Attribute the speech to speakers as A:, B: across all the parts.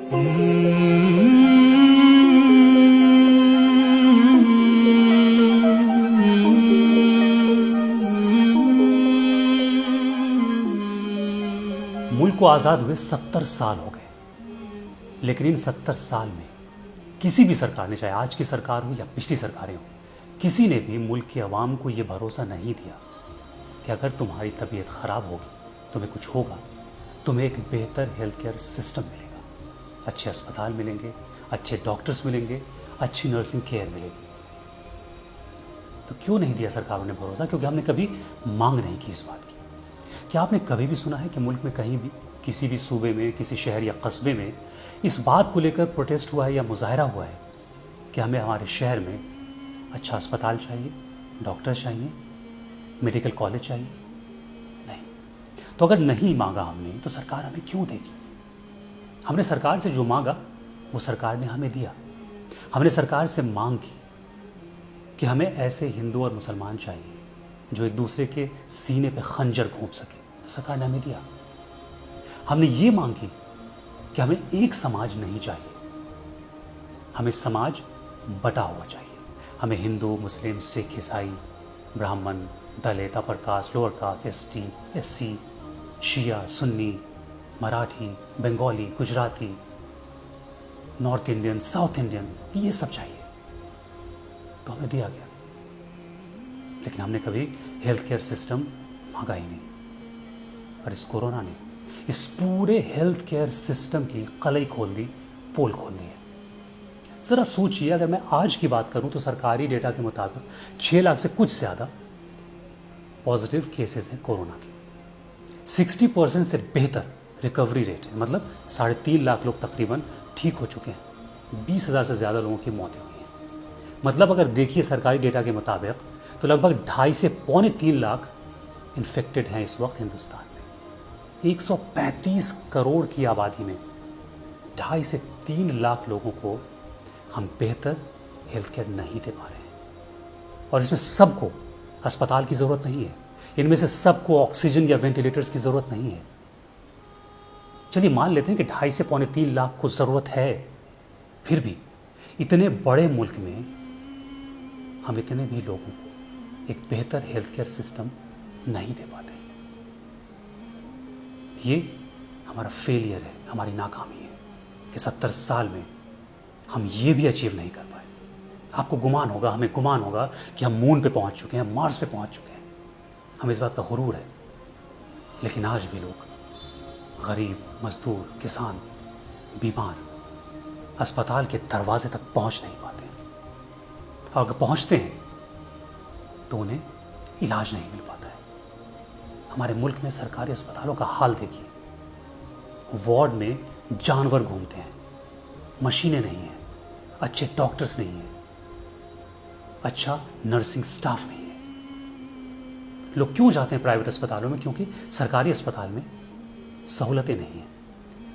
A: मुल्क को आज़ाद हुए 70 साल हो गए, लेकिन इन 70 साल में किसी भी सरकार ने, चाहे आज की सरकार हो या पिछली सरकारें हो, किसी ने भी मुल्क की आवाम को ये भरोसा नहीं दिया कि अगर तुम्हारी तबीयत ख़राब होगी, तुम्हें कुछ होगा, तुम्हें एक बेहतर हेल्थ केयर सिस्टम मिलेगा, अच्छे अस्पताल मिलेंगे, अच्छे डॉक्टर्स मिलेंगे, अच्छी नर्सिंग केयर मिलेगी। तो क्यों नहीं दिया सरकारों ने भरोसा? क्योंकि हमने कभी मांग नहीं की इस बात की। क्या आपने कभी भी सुना है कि मुल्क में कहीं भी, किसी भी सूबे में, किसी शहर या कस्बे में इस बात को लेकर प्रोटेस्ट हुआ है या मुजाहरा हुआ है कि हमें हमारे शहर में अच्छा अस्पताल चाहिए, डॉक्टर चाहिए, मेडिकल कॉलेज चाहिए? नहीं। तो अगर नहीं मांगा हमने, तो सरकार हमें क्यों देगी? हमने सरकार से जो मांगा वो सरकार ने हमें दिया। हमने सरकार से मांग की कि हमें ऐसे हिंदू और मुसलमान चाहिए जो एक दूसरे के सीने पे खंजर घोंप सके, तो सरकार ने हमें दिया। हमने ये मांग की कि हमें एक समाज नहीं चाहिए, हमें समाज बटा हुआ चाहिए। हमें हिंदू, मुस्लिम, सिख, ईसाई, ब्राह्मण, दलित, upper caste, lower caste, ST, SC, शिया, सुन्नी, Marathi, Bengali, Gujarati, North Indian, South Indian, ये सब चाहिए। तो हमें दिया गया, लेकिन हमने कभी हेल्थ केयर सिस्टम मांगा ही नहीं। और इस कोरोना ने इस पूरे हेल्थ केयर सिस्टम की कलई खोल दी, पोल खोल दी है। ज़रा सोचिए, अगर मैं आज की बात करूं तो सरकारी डेटा के मुताबिक 6 लाख से कुछ ज़्यादा पॉजिटिव केसेस हैं कोरोना के। 60% से बेहतर रिकवरी रेट है, मतलब 3.5 लाख लोग तकरीबन ठीक हो चुके हैं। 20,000 से ज़्यादा लोगों की मौतें हुई हैं। मतलब अगर देखिए सरकारी डेटा के मुताबिक तो लगभग 2.5 से 2.25 लाख इन्फेक्टेड हैं इस वक्त हिंदुस्तान में। 135 करोड़ की आबादी में 2.5 से 3 लाख लोगों को हम बेहतर हेल्थ केयर नहीं दे पा रहे हैं। और इसमें सबको अस्पताल की ज़रूरत नहीं है, इनमें से सबको ऑक्सीजन या वेंटिलेटर्स की ज़रूरत नहीं है। चलिए मान लेते हैं कि 2.5 से 3.25 लाख को ज़रूरत है, फिर भी इतने बड़े मुल्क में हम इतने भी लोगों को एक बेहतर हेल्थ केयर सिस्टम नहीं दे पाते। ये हमारा फेलियर है, हमारी नाकामी है कि 70 साल में हम ये भी अचीव नहीं कर पाए। आपको गुमान होगा, हमें गुमान होगा कि हम मून पे पहुंच चुके हैं, मार्स पे पहुंच चुके हैं, हमें इस बात का गुरूर है। लेकिन आज भी लोग, गरीब, मजदूर, किसान, बीमार अस्पताल के दरवाजे तक पहुंच नहीं पाते हैं। और अगर पहुंचते हैं तो उन्हें इलाज नहीं मिल पाता है। हमारे मुल्क में सरकारी अस्पतालों का हाल देखिए, वार्ड में जानवर घूमते हैं, मशीनें नहीं हैं, अच्छे डॉक्टर्स नहीं हैं, अच्छा नर्सिंग स्टाफ नहीं है। लोग क्यों जाते हैं प्राइवेट अस्पतालों में? क्योंकि सरकारी अस्पताल में सहूलतें नहीं हैं।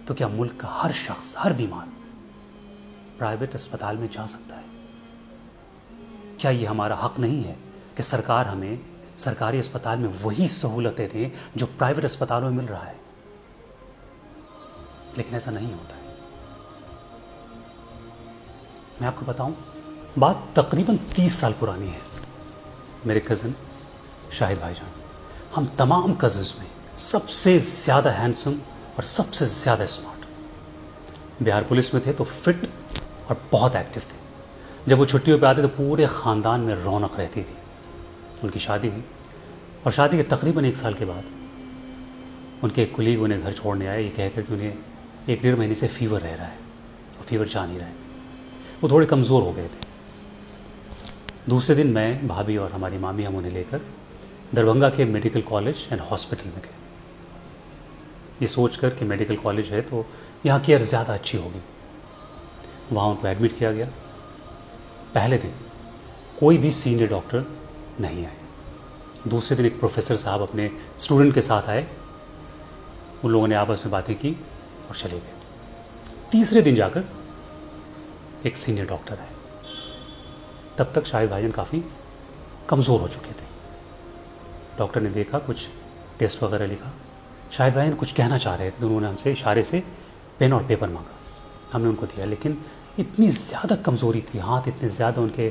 A: तो क्या मुल्क का हर शख्स, हर बीमार प्राइवेट अस्पताल में जा सकता है? क्या ये हमारा हक नहीं है कि सरकार हमें सरकारी अस्पताल में वही सहूलतें दे जो प्राइवेट अस्पतालों में मिल रहा है? लेकिन ऐसा नहीं होता है। मैं आपको बताऊं, बात तकरीबन 30 साल पुरानी है। मेरे कज़न शाहिद भाईजान, हम तमाम कज़न्स में सबसे ज़्यादा हैंडसम और सबसे ज़्यादा स्मार्ट। बिहार पुलिस में थे तो फिट और बहुत एक्टिव थे। जब वो छुट्टियों पे आते तो पूरे ख़ानदान में रौनक रहती थी। उनकी शादी हुई और शादी के तकरीबन 1 साल के बाद उनके एक कुलीग उन्हें घर छोड़ने आए, ये कहकर कि उन्हें 1-1.5 महीने से फीवर रह रहा है और फीवर जा नहीं रहा है। वो थोड़े कमज़ोर हो गए थे। दूसरे दिन मैं, भाभी और हमारी मामी हम उन्हें लेकर दरभंगा के मेडिकल कॉलेज एंड हॉस्पिटल में गए, ये सोचकर कि मेडिकल कॉलेज है तो यहाँ केयर ज़्यादा अच्छी होगी। वहाँ उनको एडमिट किया गया। पहले दिन कोई भी सीनियर डॉक्टर नहीं आए। दूसरे दिन एक प्रोफेसर साहब अपने स्टूडेंट के साथ आए, उन लोगों ने आपस में बातें की और चले गए। तीसरे दिन जाकर एक सीनियर डॉक्टर आए। तब तक शाहिद भाईजान काफ़ी कमज़ोर हो चुके थे। डॉक्टर ने देखा, कुछ टेस्ट वगैरह लिखा। शाहिद भाईजान कुछ कहना चाह रहे थे तो उन्होंने हमसे इशारे से पेन और पेपर मांगा। हमने उनको दिया, लेकिन इतनी ज़्यादा कमज़ोरी थी, हाथ इतने ज़्यादा उनके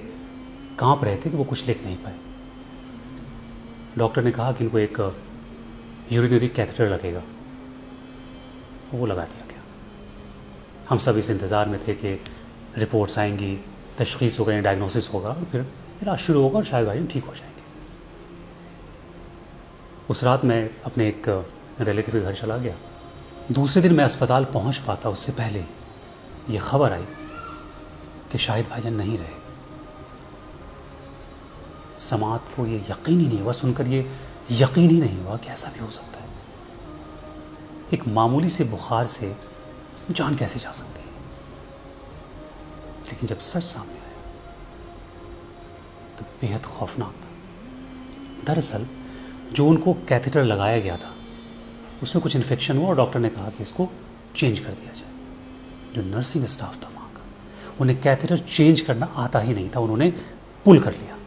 A: कांप रहे थे कि वो कुछ लिख नहीं पाए। डॉक्टर ने कहा कि इनको एक यूरिनरी कैथेटर लगेगा, वो लगा दिया गया। हम सब इस इंतज़ार में थे कि रिपोर्ट्स आएंगी, तशख़ीस होगा, डायग्नोसिस होगा, और फिर इलाज शुरू होगा और शायद भाई ठीक हो जाएंगे। उस रात मैं अपने एक रिलेटिव के घर चला गया। दूसरे दिन मैं अस्पताल पहुंच पाता उससे पहले ये खबर आई कि शाहिद भाईजान नहीं रहे। समाज को ये यकीन ही नहीं हुआ, सुनकर ये यकीन ही नहीं हुआ कि ऐसा भी हो सकता है। एक मामूली से बुखार से जान कैसे जा सकती है। लेकिन जब सच सामने आया तो बेहद खौफनाक था। दरअसल जो उनको कैथेटर लगाया गया था उसमें कुछ इन्फेक्शन हुआ और डॉक्टर ने कहा कि इसको चेंज कर दिया जाए। जो नर्सिंग स्टाफ था वहाँ का, उन्हें कैथेटर चेंज करना आता ही नहीं था, उन्होंने पुल कर लिया,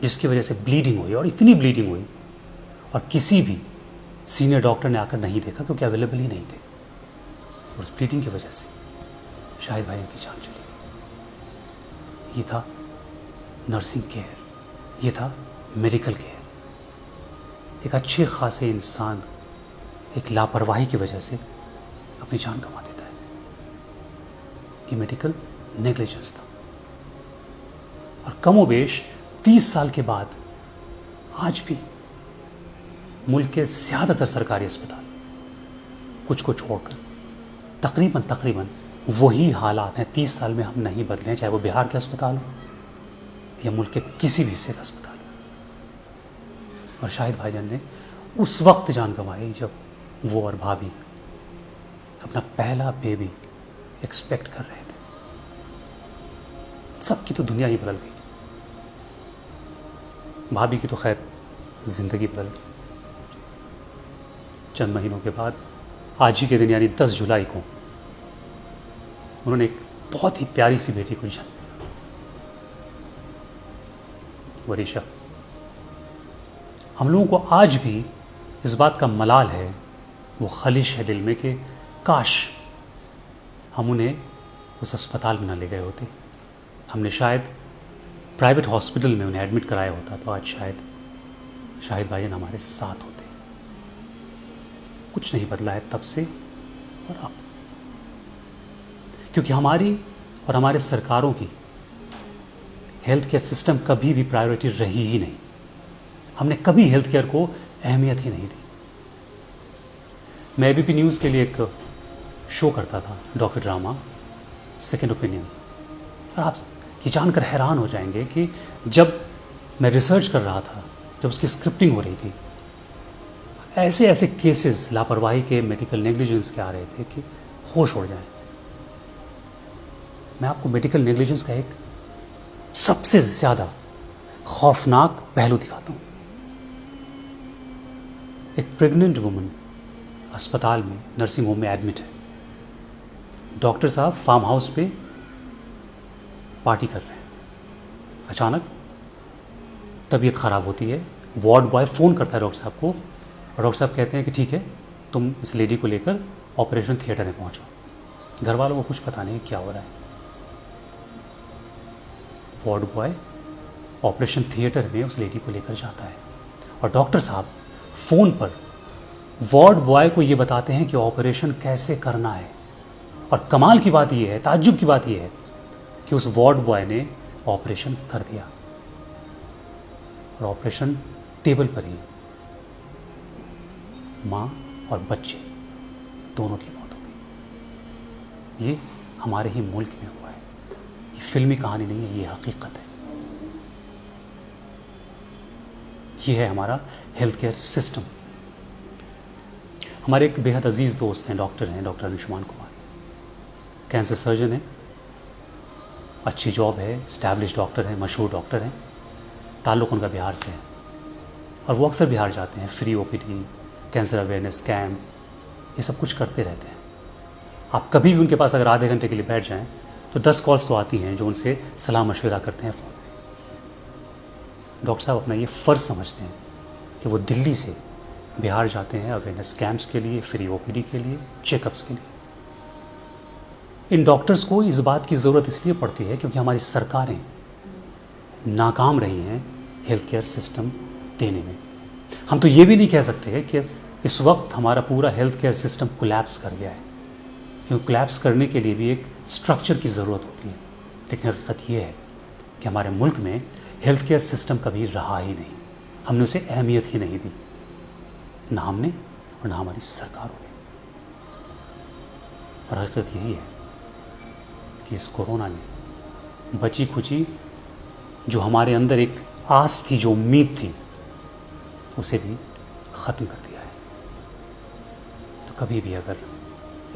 A: जिसकी वजह से ब्लीडिंग हुई, और इतनी ब्लीडिंग हुई और किसी भी सीनियर डॉक्टर ने आकर नहीं देखा क्योंकि अवेलेबल ही नहीं थे। और उस ब्लीडिंग की वजह से शाहिद भाई की जान चली गई। ये था नर्सिंग केयर, ये था मेडिकल केयर। एक अच्छे खासे इंसान एक लापरवाही की वजह से अपनी जान गंवा देता है। ये मेडिकल नेग्लिजेंस था। और कमोबेश 30 साल के बाद आज भी मुल्क के ज़्यादातर सरकारी अस्पताल, कुछ को छोड़कर तकरीबन वही हालात हैं। 30 साल में हम नहीं बदले हैं, चाहे वो बिहार के अस्पताल हो या मुल्क के किसी भी हिस्से का अस्पताल हो। और शाहिद भाईजान ने उस वक्त जान गंवाई जब वो और भाभी अपना पहला बेबी एक्सपेक्ट कर रहे थे। सबकी तो दुनिया ही बदल गई। भाभी की तो खैर ज़िंदगी बदल गई। चंद महीनों के बाद आज ही के दिन यानी 10 जुलाई को उन्होंने एक बहुत ही प्यारी सी बेटी को जन्म दिया, वरीशा। हम लोगों को आज भी इस बात का मलाल है, वो खलिश है दिल में कि काश हम उन्हें उस अस्पताल में ना ले गए होते। हमने शायद प्राइवेट हॉस्पिटल में उन्हें एडमिट कराया होता तो आज शायद शाहिद भाईजान हमारे साथ होते। कुछ नहीं बदला है तब से और अब, क्योंकि हमारी और हमारे सरकारों की हेल्थ केयर सिस्टम कभी भी प्रायोरिटी रही ही नहीं। हमने कभी हेल्थ केयर को अहमियत ही नहीं दी। मैं एबीपी न्यूज़ के लिए एक शो करता था, डॉक्टर ड्रामा सेकेंड ओपिनियन। और आप ये जानकर हैरान हो जाएंगे कि जब मैं रिसर्च कर रहा था, जब उसकी स्क्रिप्टिंग हो रही थी, ऐसे ऐसे केसेस लापरवाही के, मेडिकल नेग्लिजेंस के आ रहे थे कि होश उड़ जाए। मैं आपको मेडिकल नेग्लिजेंस का एक सबसे ज़्यादा खौफनाक पहलू दिखाता हूँ। एक प्रेग्नेंट वुमन अस्पताल में, नर्सिंग होम में एडमिट है। डॉक्टर साहब फार्म हाउस पे पार्टी कर रहे हैं। अचानक तबीयत ख़राब होती है। वार्ड बॉय फ़ोन करता है डॉक्टर साहब को और डॉक्टर साहब कहते हैं कि ठीक है, तुम इस लेडी को लेकर ऑपरेशन थिएटर में पहुंचो। घर वालों को कुछ पता नहीं क्या हो रहा है। वार्ड बॉय ऑपरेशन थिएटर में उस लेडी को लेकर जाता है और डॉक्टर साहब फ़ोन पर वार्ड बॉय को ये बताते हैं कि ऑपरेशन कैसे करना है। और कमाल की बात यह है, ताज्जुब की बात यह है कि उस वार्ड बॉय ने ऑपरेशन कर दिया और ऑपरेशन टेबल पर ही माँ और बच्चे दोनों की मौत हो गई। ये हमारे ही मुल्क में हुआ है। ये फिल्मी कहानी नहीं है, ये हकीकत है। ये है हमारा हेल्थ केयर सिस्टम। हमारे एक बेहद अजीज़ दोस्त हैं, डॉक्टर हैं, doctor Anshuman Kumar, cancer surgeon हैं, अच्छी जॉब है, इस्टेब्लिश डॉक्टर हैं, मशहूर डॉक्टर हैं। ताल्लुक़ उनका बिहार से है और वो अक्सर बिहार जाते हैं। Free OPD, cancer awareness camp, ये सब कुछ करते रहते हैं। आप कभी भी उनके पास अगर आधे घंटे के लिए बैठ जाएं तो 10 कॉल्स तो आती हैं जो उनसे सलाह मशवरा करते हैं फ़ोन में। डॉक्टर साहब अपना ये फ़र्ज़ समझते हैं कि वो दिल्ली से बिहार जाते हैं अवेयरनेस कैंप्स के लिए, फ्री ओपीडी के लिए, चेकअप्स के लिए। इन डॉक्टर्स को इस बात की ज़रूरत इसलिए पड़ती है क्योंकि हमारी सरकारें नाकाम रही हैं हेल्थ केयर सिस्टम देने में। हम तो ये भी नहीं कह सकते कि इस वक्त हमारा पूरा हेल्थ केयर सिस्टम कोलैप्स कर गया है, क्योंकि कोलैप्स करने के लिए भी एक स्ट्रक्चर की ज़रूरत होती है। लेकिन हकीकत ये है कि हमारे मुल्क में हेल्थ केयर सिस्टम कभी रहा ही नहीं, हमने उसे अहमियत ही नहीं दी, ना हमने और ना हमारी सरकारों ने। और हकीकत यही है कि इस कोरोना ने बची खुची जो हमारे अंदर एक आस थी, जो उम्मीद थी, उसे भी ख़त्म कर दिया है। तो कभी भी अगर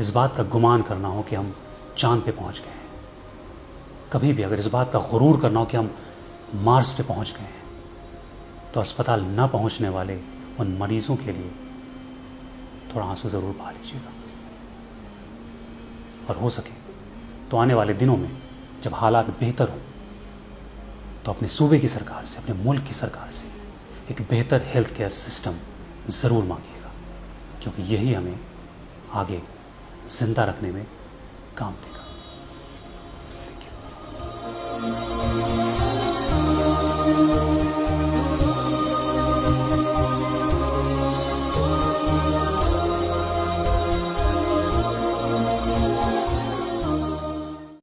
A: इस बात का गुमान करना हो कि हम चांद पे पहुंच गए हैं, कभी भी अगर इस बात का गुरूर करना हो कि हम मार्स पे पहुंच गए हैं, तो अस्पताल न पहुंचने वाले उन मरीज़ों के लिए थोड़ा आंसू ज़रूर बहा लीजिएगा। और हो सके तो आने वाले दिनों में जब हालात बेहतर हों तो अपने सूबे की सरकार से, अपने मुल्क की सरकार से एक बेहतर हेल्थ केयर सिस्टम ज़रूर मांगिएगा, क्योंकि यही हमें आगे ज़िंदा रखने में काम देगा।